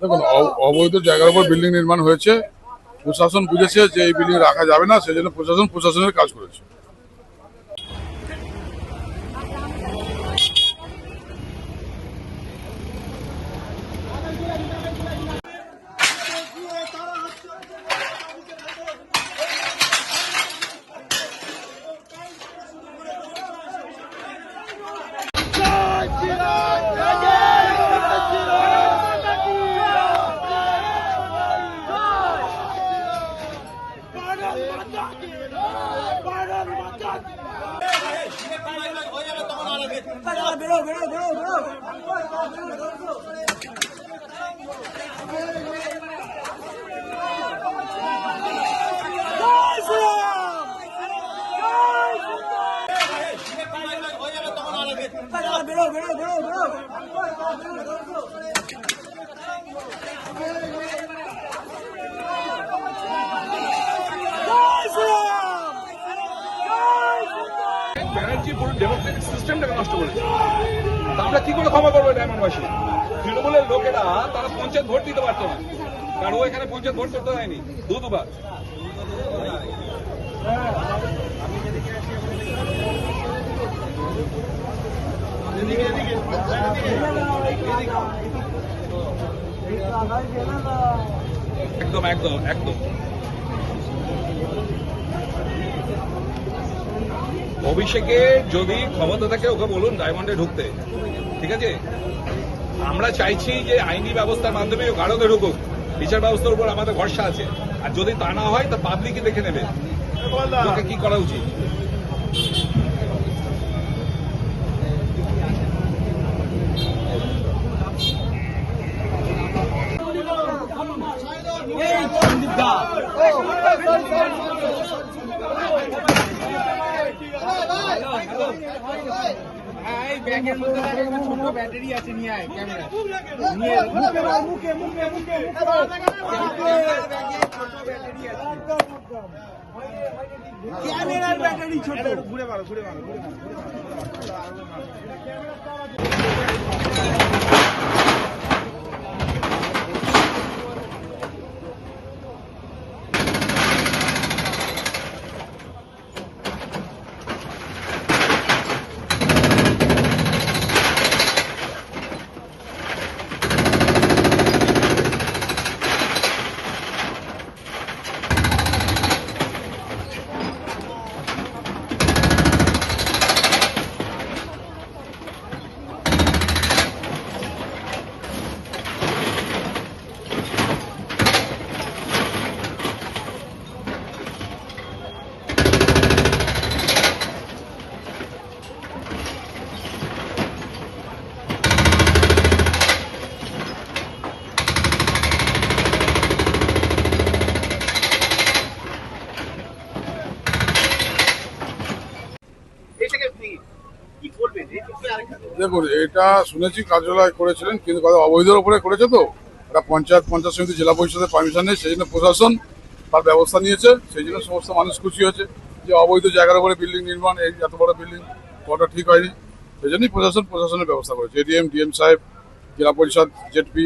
দেখুন, অবৈধ জায়গার উপর বিল্ডিং নির্মাণ হয়েছে। প্রশাসন বুঝেছে যে এই বিল্ডিং রাখা যাবে না, সেই জন্য প্রশাসনের কাজ করেছে। ব্যানার্জি পুরো ডেমোক্রেটিক সিস্টেমটাকে নষ্ট করেছে। আমরা কি করে ক্ষমা করবো ডায়মন্ডবাসী? তৃণমূলের লোকেরা তারা পঞ্চায়েত ভোট দিতে পারতো না, কারণ ও এখানে পঞ্চায়েত ভোট করতে হয়নি দুবার। একদম একদম একদম অভিষেকে যদি ক্ষমতা থাকে ওকে বলুন ডায়মন্ডে ঢুকতে, ঠিক আছে? আমরা চাইছি যে আইনি ব্যবস্থার মাধ্যমে ও গাঢ়তে ঢুকুক, বিচার ব্যবস্থার উপর আমাদের ভরসা আছে। আর যদি তা না হয় তা পাবলিকই দেখে নেবে ওকে কি করা উচিত। ব্যাগের মধ্যে ছোট ব্যাটারি আছে, নিয়ে আয় ক্যামেরা নিয়ে ক্যামেরার ব্যাটারি ছোট, ঘুরে মারো ঘুরে মারো ঘুরে মারো। দেখুন, এটা শুনেছি কার্যালয় করেছিলেন, কিন্তু অবৈধের উপরে করেছে। তো এটা পঞ্চায়েত সমিতি জেলা পরিষদের পারমিশন নেই, সেই জন্য প্রশাসন তার ব্যবস্থা নিয়েছে। সেই জন্য সমস্ত মানুষ খুশি হয়েছে যে অবৈধ জায়গার উপরে বিল্ডিং নির্মাণ, এই এত বড় বিল্ডিং করাটা ঠিক হয়নি। সেই জন্যই প্রশাসনের ব্যবস্থা করেছে। এডিএম ডিএম সাহেব, জেলা পরিষদ, জেডপি,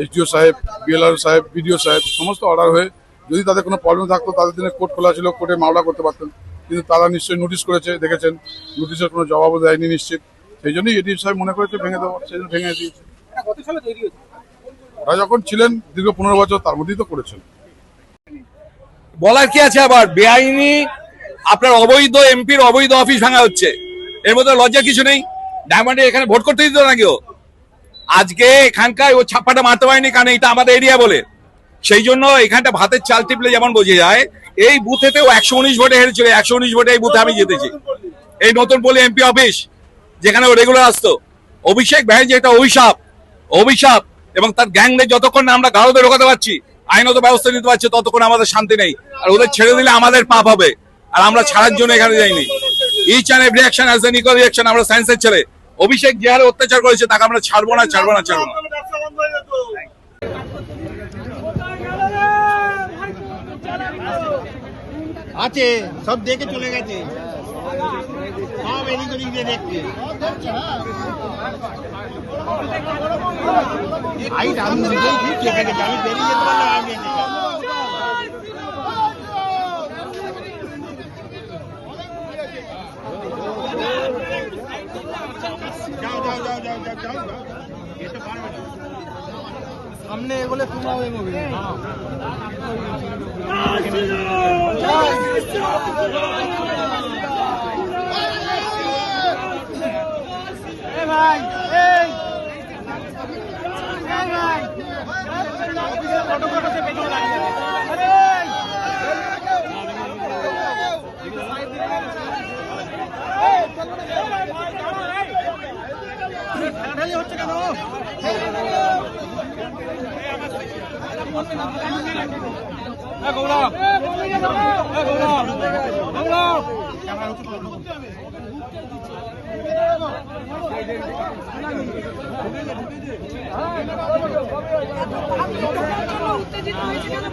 এসডিও সাহেব, বিএলআর সাহেব, বিডিও সাহেব সমস্ত অর্ডার হয়ে, যদি তাদের কোনো প্রবলেম থাকতো তাদের দিনে কোর্ট খোলা ছিল, কোর্টে মামলা করতে পারতেন। কিন্তু তারা নিশ্চয়ই নোটিশ করেছে, দেখেছেন, নোটিশের কোনো জবাবও দেয়নি নিশ্চিত। সেই জন্যই এডিএম সাহেব মনে করেছে ভেঙে দেবো, সেই জন্য ভেঙে দিয়েছে। ওরা যখন ছিলেন দীর্ঘ 15 বছর, তার মধ্যেই তো করেছেন। বলার কি আছে আবার? বেআইনি আপনার অবৈধ এমপির অবৈধ অফিস ভাঙা হচ্ছে, এর মধ্যে লজ্জা কিছু নেই? ডায়মন্ডে এখানে ভোট করতে দিত না কেউ। আজকে এখানকার ও ছাপ্পাটা মারতে পারেনি, কারণ এটা আমাদের এরিয়া বলে। সেই জন্য এখানটা ভাতের চাল টিপলে যেমন বোঝা যায়, এই বুথেতেও 119 ভোটে হেরেছিল। 119 ভোটে এই বুথে আমি জিতেছি। এই নতুন বলে এমপি অফিস যেখানে ও রেগুলার আসতো। অভিষেক ব্যানার্জি একটা অভিশাপ, এবং তার গ্যাংরে যতক্ষণ না আমরা গাঢ়তে ঢোকাতে পারছি, আইনত ব্যবস্থা নিতে পারছি, ততক্ষণ আমাদের শান্তি নেই। আর ওদের ছেড়ে দিলে আমাদের পাপ হবে, আর আমরা ছাড়ার জন্য এখানে যাইনি। Each and every action has an equal reaction. আমরা সায়েন্সের ছেলে। অভিষেক যে হারে অত্যাচার করেছে তাকে আমরা ছাড়বো না। আছে সব দেখে চলে গেছে। সব এদিক ওদিক দিয়ে দেখছে হাইট আমি নিজেই ঠিক চেপে গেছি আমি বেরিয়ে যেতে পারলে আমি বেরিয়ে যেতাম যাও যাও যাও যাও যাও যাও যেতে পারবে না সামনে এগোলে তোমরাও এগোবে ভাই এই ভাই ফটোগ্রাফার পেছনে দাঁড়িয়ে ঠেলাঠেলি হচ্ছে কেন গৌরব উত্তেজিত হয়েছে কেন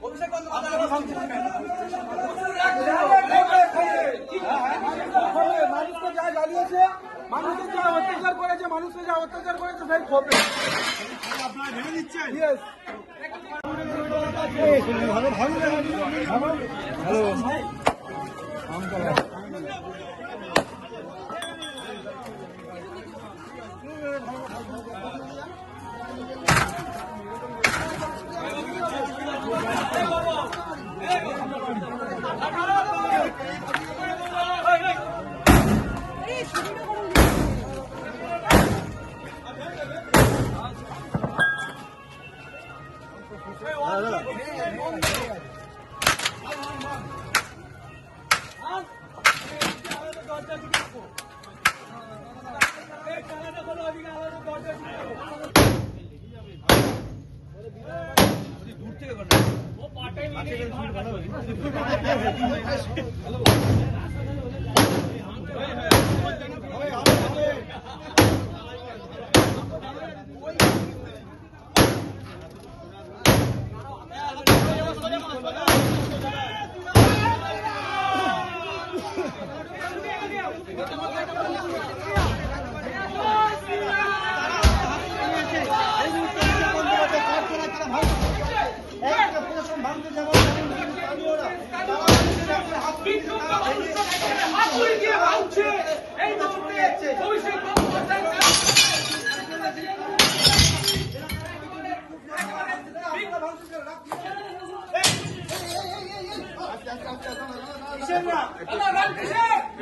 বুঝতে মানুষকে যা জ্বালিয়েছে মানুষকে যা অত্যাচার করেছে মানুষকে যা অত্যাচার করেছে সেই ক্ষোভে আপনারা ভেবে দিচ্ছেন ভালো ভালো ভালো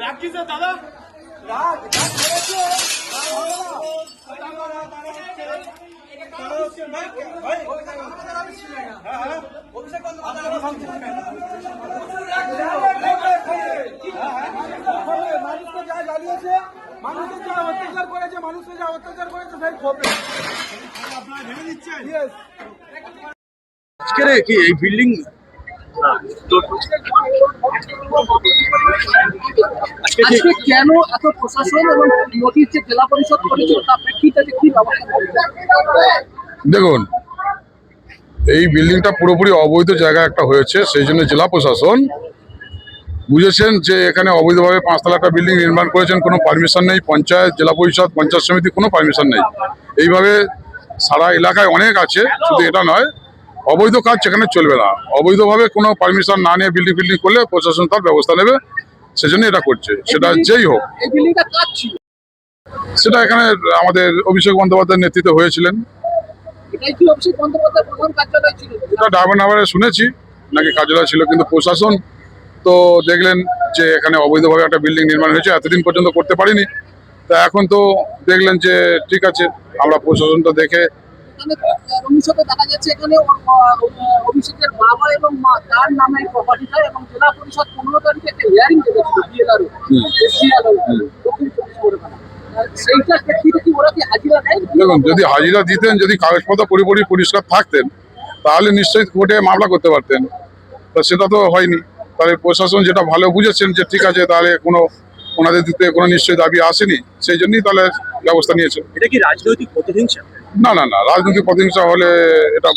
রাগ কিসের দাদা? মানুষকে যা জ্বালিয়েছে, মানুষের যা অত্যাচার করেছে, মানুষকে যা অত্যাচার করেছে সেই ক্ষোভে। আপনারা ভেবে দিচ্ছেন? Yes. আজকের কি এই বিল্ডিং আজকে কেন এত প্রশাসন এবং নোটিশ যে জেলা পরিষদ করেছিল তার প্রেক্ষিতে কি ব্যবস্থা নেবে? দেখুন, এই বিল্ডিংটা পুরোপুরি অবৈধ জায়গা একটা হয়েছে, সেই জন্য জেলা প্রশাসন বুঝেছেন যে এখানে অবৈধভাবে 5 তলা একটা বিল্ডিং নির্মাণ করেছেন, কোনো পারমিশন নেই, পঞ্চায়েত, জেলা পরিষদ, পঞ্চায়েত সমিতি কোনো পারমিশন নেই। এইভাবে সারা এলাকায় অনেক আছে, শুধু এটা নয়, অবৈধ কাজ সেখানে চলবে না। অবৈধভাবে কোনো পারমিশন না নিয়ে বিল্ডিং করলে প্রশাসন তার ব্যবস্থা নেবে, সেজন্য এটা করছে, সেটা যেই হোক। এই বিল্ডিংটা কাজ ছিল, সেটা এখানে আমাদের অভিষেক বন্দ্যোপাধ্যায়ের নেতৃত্বে হয়েছিলেন। এটাই কি অভিষেক বন্দ্যোপাধ্যায়ের প্রধান কার্যালয় ছিল? এটা ডায়মন্ড হারবারে শুনেছি নাকি কার্যালয় ছিল, কিন্তু প্রশাসন তো দেখলেন যে এখানে অবৈধভাবে একটা বিল্ডিং নির্মাণ হয়েছে, এতদিন পর্যন্ত করতে পারিনি, তা এখন তো দেখলেন যে ঠিক আছে, আমরা প্রশাসনটা দেখে এখানে অভিষেকে দেখা যাচ্ছে এখানে অভিষেকের বাবা এবং মা তার নামে প্রপার্টিটা এবং জেলা পরিষদ 15 তারিখে একটা হিয়ারিং ডেকেছিল বিএলআর দক্ষিণ 24 পরগনা। সেইটার প্রেক্ষিতে কি ওরা কি হাজিরা দেয়? দেখুন, যদি হাজিরা দিতেন, যদি কাগজপত্র পুরোপুরি পরিষ্কার থাকতেন, তাহলে নিশ্চয়ই কোর্টে মামলা করতে পারতেন, তা সেটা তো হয়নি। তাহলে প্রশাসন যেটা ভালো বুঝেছেন যে ঠিক আছে, তাহলে ওনাদের দিতে কোনো নিশ্চয়ই দাবি আসেনি, সেই জন্যই তাহলে ব্যবস্থা নিয়েছে। এটা কি রাজনৈতিক প্রতিহিংসা? না, রাজনৈতিক প্রতিহিংসা হলে এটা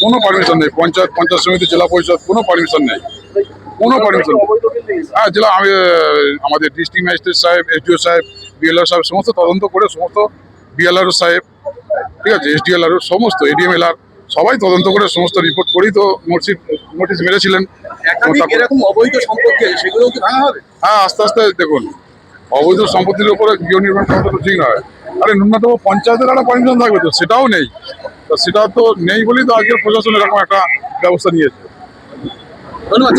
কোনো পারমিশন নেই। পঞ্চায়েত সমিতি, জেলা পরিষদ কোনো পারমিশন নেই, কোনো পারমিশন নেই। হ্যাঁ, আমাদের ডিস্ট্রিক্ট ম্যাজিস্ট্রেট সাহেব, এসডিও সাহেব, বিএলআর সাহেব সমস্ত তদন্ত করে, সমস্ত বিএলআর সাহেব, ঠিক আছে, এসডিএলআর সমস্ত এডিএমএলআর সবাই তদন্ত করে সমস্ত রিপোর্ট করেই তো নোটিশ মেরেছিলেন। এরকম অবৈধ সম্পত্তি আছে, সেগুলো কি ভাঙা হবে? হ্যাঁ, আস্তে আস্তে দেখুন, অবৈধ সম্পত্তির উপরে গৃহ নির্মাণ করা তো ঠিক নয়। আরে ন্যূনতম পঞ্চায়েতের একটা পারমিশন থাকবে, তো সেটাও নেই। তো সেটা তো নেই বলেই তো আজকে প্রশাসন এরকম একটা ব্যবস্থা নিয়েছে। ধন্যবাদ।